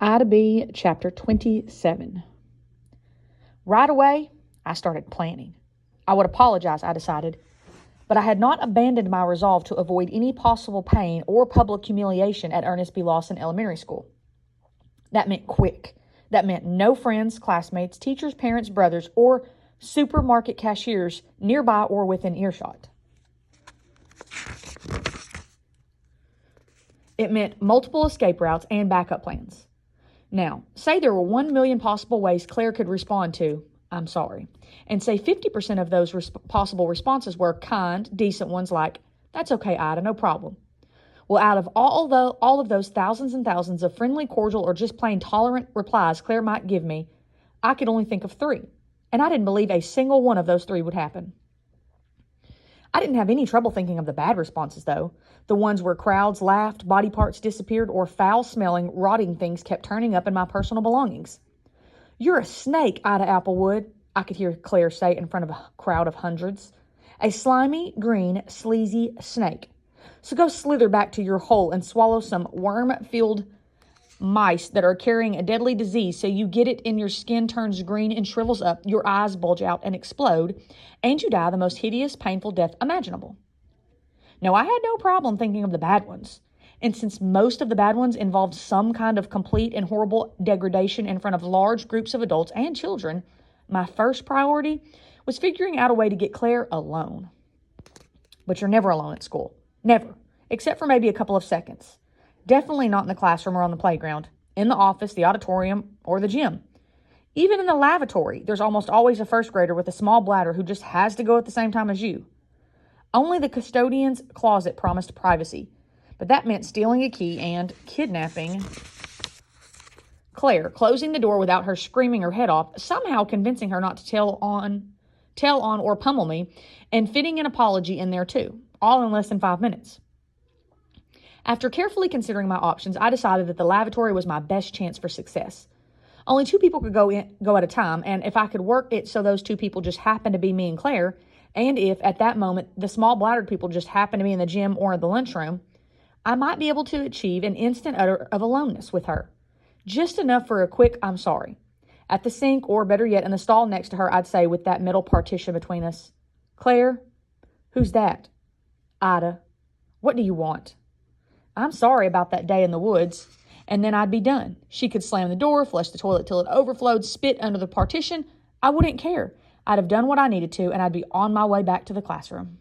Ida B, Chapter 27. Right away, I started planning. I would apologize, I decided, but I had not abandoned my resolve to avoid any possible pain or public humiliation at Ernest B. Lawson Elementary School. That meant quick. That meant no friends, classmates, teachers, parents, brothers, or supermarket cashiers nearby or within earshot. It meant multiple escape routes and backup plans. Now, say there were 1 million possible ways Claire could respond to, "I'm sorry," and say 50% of those possible responses were kind, decent ones like, "That's okay, Ida, no problem." Well, out of all of those thousands and thousands of friendly, cordial, or just plain tolerant replies Claire might give me, I could only think of 3, and I didn't believe a single one of those 3 would happen. I didn't have any trouble thinking of the bad responses, though. The ones where crowds laughed, body parts disappeared, or foul-smelling, rotting things kept turning up in my personal belongings. "You're a snake, Ida Applewood," I could hear Claire say in front of a crowd of hundreds. "A slimy, green, sleazy snake. So go slither back to your hole and swallow some worm-filled mice that are carrying a deadly disease so you get it in your skin turns green and shrivels up, your eyes bulge out and explode, and you die the most hideous, painful death imaginable." Now, I had no problem thinking of the bad ones. And since most of the bad ones involved some kind of complete and horrible degradation in front of large groups of adults and children, my first priority was figuring out a way to get Claire alone. But you're never alone at school. Never. Except for maybe a couple of seconds. Definitely not in the classroom or on the playground, in the office, the auditorium, or the gym. Even in the lavatory, there's almost always a first grader with a small bladder who just has to go at the same time as you. Only the custodian's closet promised privacy, but that meant stealing a key and kidnapping Claire, closing the door without her screaming her head off, somehow convincing her not to tell on or pummel me, and fitting an apology in there too, all in less than 5 minutes. After carefully considering my options, I decided that the lavatory was my best chance for success. Only 2 people could go at a time, and if I could work it so those 2 people just happened to be me and Claire, and if, at that moment, the small-bladdered people just happened to be in the gym or in the lunchroom, I might be able to achieve an instant utter of aloneness with her. Just enough for a quick "I'm sorry." At the sink, or better yet, in the stall next to her, I'd say with that metal partition between us, "Claire, who's that?" "Ida, what do you want?" "I'm sorry about that day in the woods." And then I'd be done. She could slam the door, flush the toilet till it overflowed, spit under the partition. I wouldn't care. I'd have done what I needed to, and I'd be on my way back to the classroom.